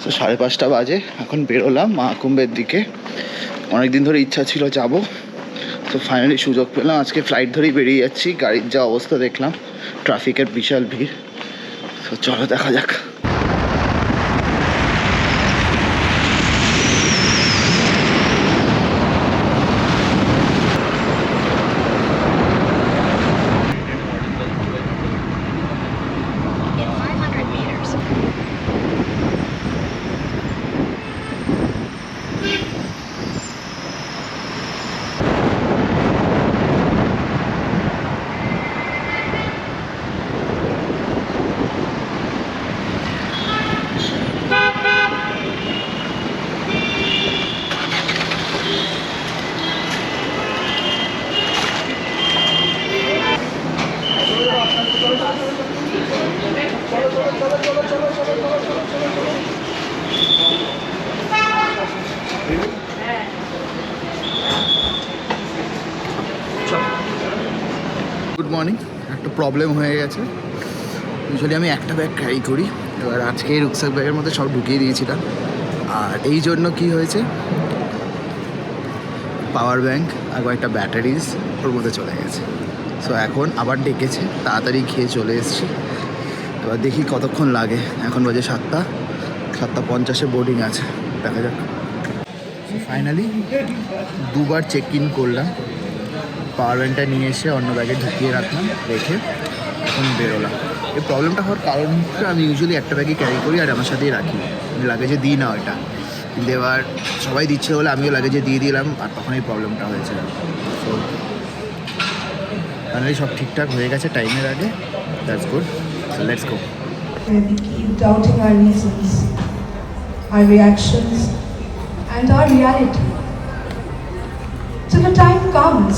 তো 5:30 বাজে, এখন বেরোলাম মহাকুম্ভের দিকে। অনেক দিন ধরে ইচ্ছা ছিল যাব, তো ফাইনালি সুযোগ পেলাম। আজকে ফ্লাইট ধরেই বেরিয়ে যাচ্ছি। গাড়ির যা অবস্থা দেখলাম, ট্রাফিকের বিশাল ভিড়। তো চলো দেখা যাক। Good morning. একটা প্রবলেম হয়ে গেছে। ইউজুয়ালি আমি একটা ব্যাগ ক্যারি করি, এবার আজকে এই রুকস্যাক ব্যাগের মধ্যে সব ঢুকিয়ে দিয়েছিলাম। আর এই জন্য কি হয়েছে, পাওয়ার ব্যাঙ্ক আর কয়েকটা ব্যাটারিজ ওর মধ্যে চলে গেছে। সো এখন আবার ডেকেছে, তাড়াতাড়ি খেয়ে চলে এসেছি। এবার দেখি কতক্ষণ লাগে। এখন বাজে 7:50 বোর্ডিং আছে, দেখা যাক। ফাইনালি দুবার চেক ইন করলাম, পাওয়ার ব্যাঙ্কটা নিয়ে এসে অন্য ব্যাগে ঢুকিয়ে রাখলাম, রেখে এখন বেরোলাম। এই প্রবলেমটা হওয়ার কারণ হচ্ছে আমি ইউজুয়ালি একটা ব্যাগে ক্যারি করি আর আমার সাথেই রাখি, আমি লাগেজে দিই না ওইটা। কিন্তু এবার সবাই দিচ্ছে বলে আমিও লাগেজে দিয়ে দিলাম, আর তখন এই প্রবলেমটা হয়েছে। তো ফাইনালি সব ঠিকঠাক হয়ে গেছে টাইমের আগে। That's good, so let's go. We keep doubting our reasons, our reactions, and our reality. Till the time comes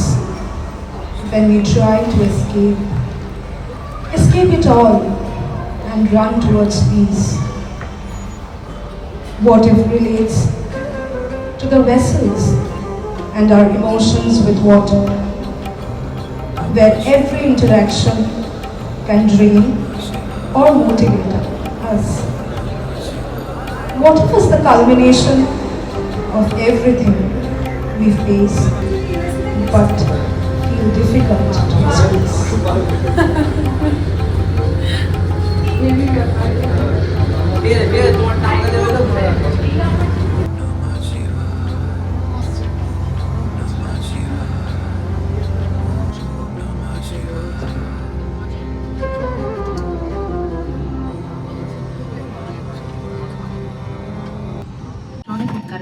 when we try to escape it all and run towards peace. What if relates to the vessels and our emotions with water, where every interaction can drain or motivate us? What if it's the culmination of everything we face but feel difficult to express?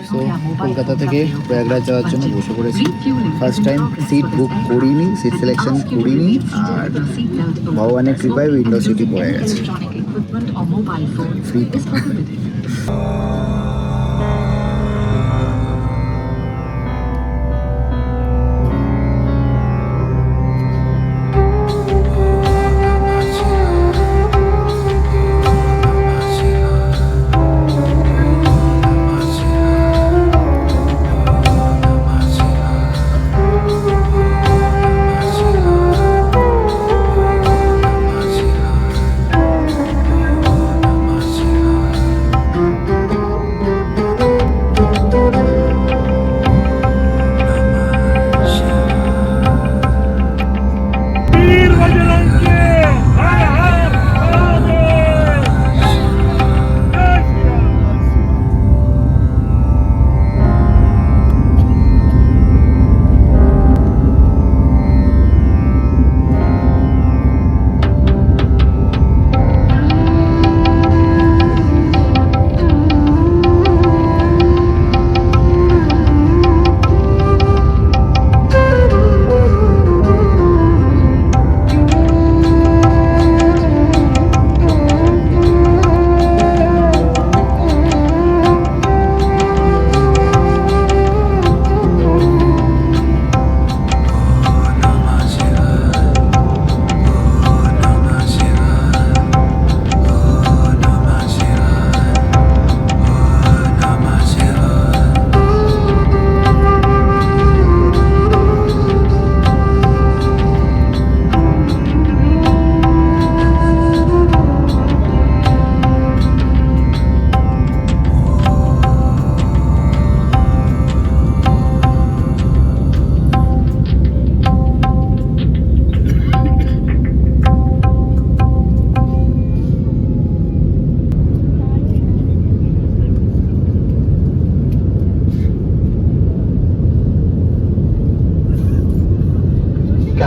So Kolkata থেকে প্রয়াগরাজ যাওয়ার জন্য বসে পড়েছি। First time seat book করিনি, seat selection করিনি, আর ভগবানের কৃপায় window সিটই পড়ে গেছে ফ্রিতে।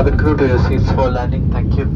Cabin crew to your seats for landing. Thank you.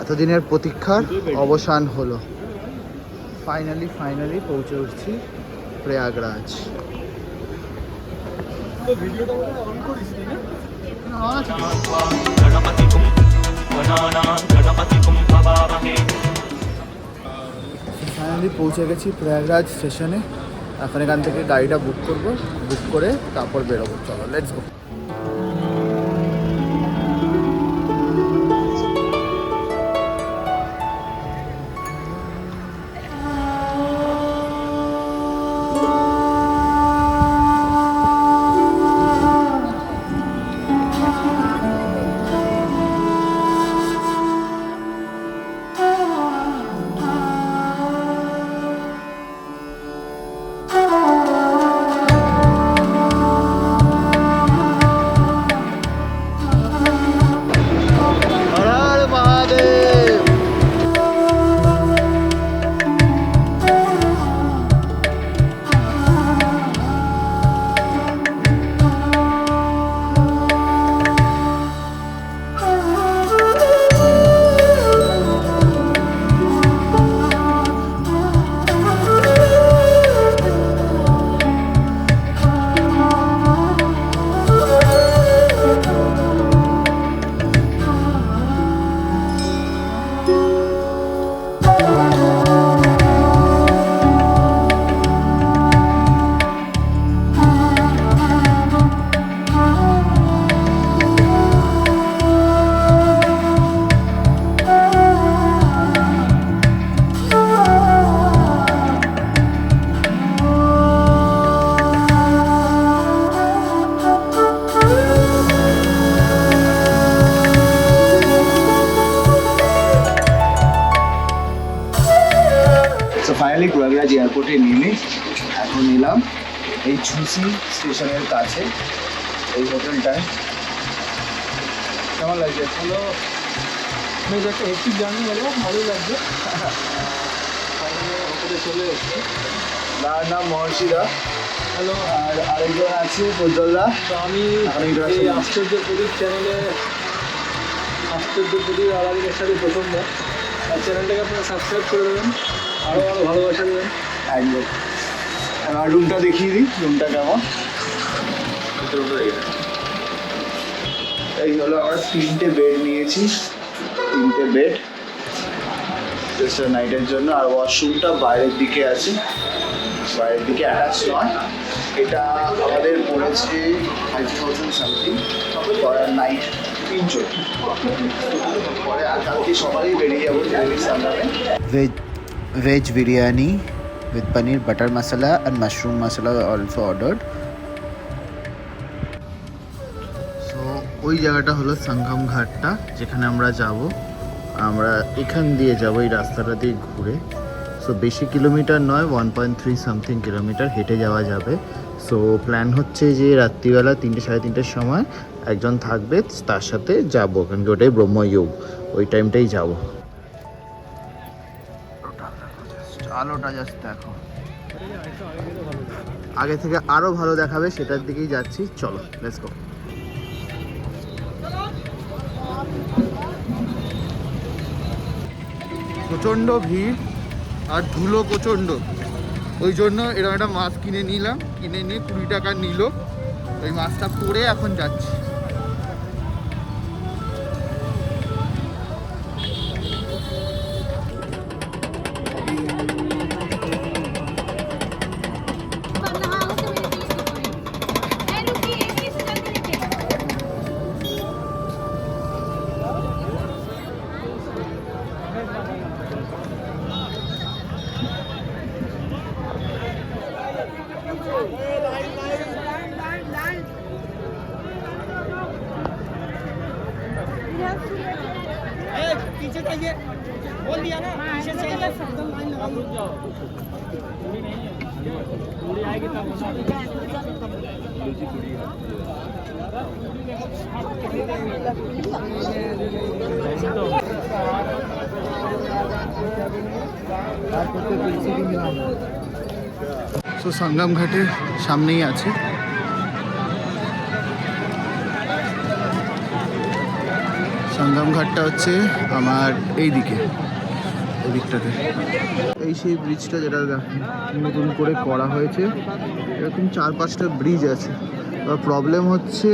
এতদিনের প্রতীক্ষার অবসান হলো। ফাইনালি পৌঁছে উঠছি প্রয়াগরাজ। ফাইনালি পৌঁছে গেছি প্রয়াগরাজ স্টেশনে। এখন এখান থেকে গাড়িটা বুক করে তারপর বেরোবো। চলো লেটস গো। ফাইনালি প্রয়াগরাজ এয়ারপোর্টে নেমে এখন এলাম এই ঝুসি স্টেশনের কাছে এই হোটেলটায়। কেমন লাগছে? হলো বেশ একটা হেক্টিক জার্নি হলো, ভালোই লাগছে। হোটেলে চলে এসেছি। তার নাম মহর্ষিদা। হ্যালো। আর আরেকজন আছে প্রজ্জ্বলদা। তো আমি এই আশ্চর্য প্রদীপ চ্যানেলে আলাদিনের সাথে প্রথমবার। আর চ্যানেলটাকে আপনারা সাবস্ক্রাইব করে দেবেন, আরও ভালোবাসা দেবেন। একদম। আর রুমটা দেখিয়ে দিই, রুমটা কেমন। এই হলো আমার 3টে বেড নিয়েছি, 3টে বেড। জাস্ট নাইটের জন্য। আর ওয়াশরুমটা বাইরের দিকে আছে, বাইরের দিকে অ্যাটাচ নয়। এটা আমাদের পড়েছে 5,000 সামথিং ফর নাইট, 3 জন। পরে আর কালকে সকালেই বেরিয়ে যাবো জেনেভি সাংগামে। Veg biryani with paneer butter masala and mushroom masala also ordered. So ওই জায়গাটা হলো সঙ্গম ঘাটটা, যেখানে আমরা যাব। আমরা এখান দিয়ে যাব, এই রাস্তাটা দিয়ে ঘুরে। সো বেশি কিলোমিটার নয়, 1.3 সামথিং কিলোমিটার হেঁটে যাওয়া যাবে। সো প্ল্যান হচ্ছে যে রাত্রিবেলা 3টে সাড়ে 3টের সময় একজন থাকবে, তার সাথে যাবো, কারণ কি ওটাই ব্রহ্মযোগ, ওই টাইমটাই যাবো। আলোটা জাস্ট দেখো, আগে থেকে আরো ভালো দেখাবে, সেটার দিকেই যাচ্ছি। চলো লেটস গো। প্রচণ্ড ভিড় আর ধুলো প্রচণ্ড, ওই জন্য এরকম একটা মাছ কিনে নিলাম, কিনে নিয়ে 20 টাকা নিল। ওই মাছটা পরে এখন যাচ্ছি। पीछे चाहिए, बोल दिया ना, पीछे चाहिए। लाइन लगा, रुक जाओ। पूरी नहीं है, पूरी आएगी तब সো সঙ্গম ঘাটের সামনেই আছে। সঙ্গম ঘাটটা হচ্ছে আমার এই দিকে, এই দিকটাতে। এই সেই ব্রিজটা যেটা নতুন করে করা হয়েছে। এরকম 4-5টা ব্রিজ আছে। এবার প্রবলেম হচ্ছে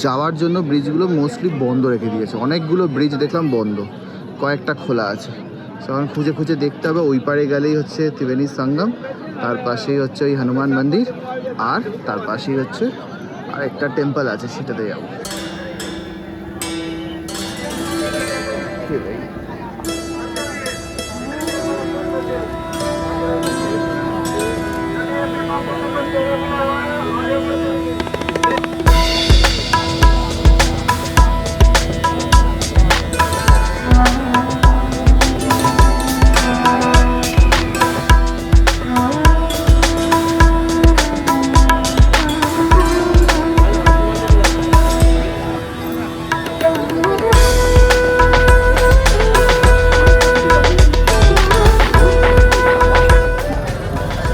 যাওয়ার জন্য ব্রিজগুলো মোস্টলি বন্ধ রেখে দিয়েছে। অনেকগুলো ব্রিজ দেখলাম বন্ধ, কয়েকটা খোলা আছে। তখন খুঁজে খুঁজে দেখতে হবে। ওই পারে গেলেই হচ্ছে ত্রিবেণী সঙ্গম, তার পাশেই হচ্ছে ওই হনুমান মন্দির, আর তার পাশেই হচ্ছে আর একটা টেম্পল আছে, সেটাতে যাবো।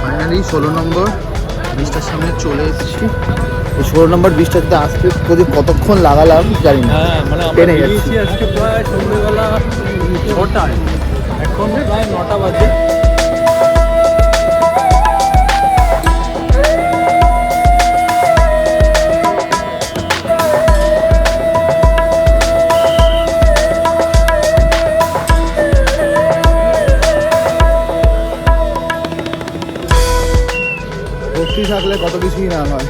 ফাইনালি 16 নম্বর ব্রিজটার সামনে চলে এসেছি। 16 নম্বর ব্রিজটাতে আসতে কতক্ষণ লাগালাম জানি না। মানে আমরা ট্রেনে যাচ্ছি। বেরিয়েছি আজকে প্রায় সন্ধ্যেবেলা 6টায়, এখন প্রায় 9টা বাজে। ভক্তি থাকলে কত কিছুই না হয়।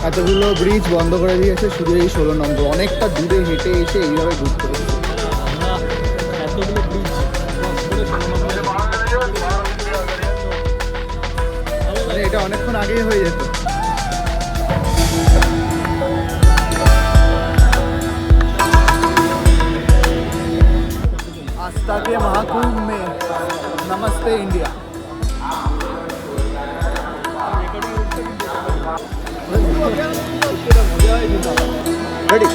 এতগুলো ব্রিজ বন্ধ করে দিয়েছে শুধু এই 16 নম্বর। অনেকটা দূরে হেঁটে এসে এইভাবে ঘুরতে হবে। এতগুলো ব্রিজ মানে এটা অনেকক্ষণ আগেই হয়ে যেত। आस्था के महाकुंभ में नमस्ते इंडिया। रेडी?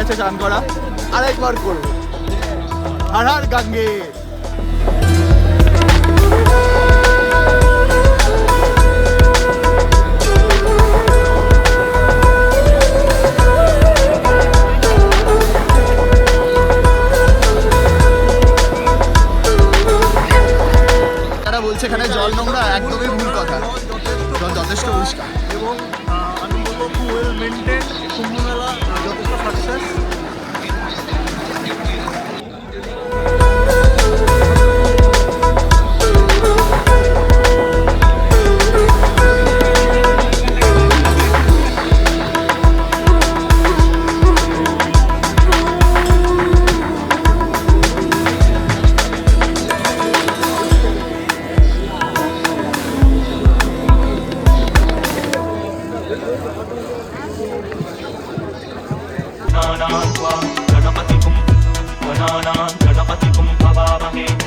হচ্ছে চান করা, আরেকবার করবো। হর হর গঙ্গে। তারা বলছে এখানে জল নোংরা, একদমই ভুল কথা। জল যথেষ্ট পরিষ্কার। এবং আমি বলবো খুব ওয়েল মেনটেন, কুম্ভ মেলা যথেষ্ট সাকসেস।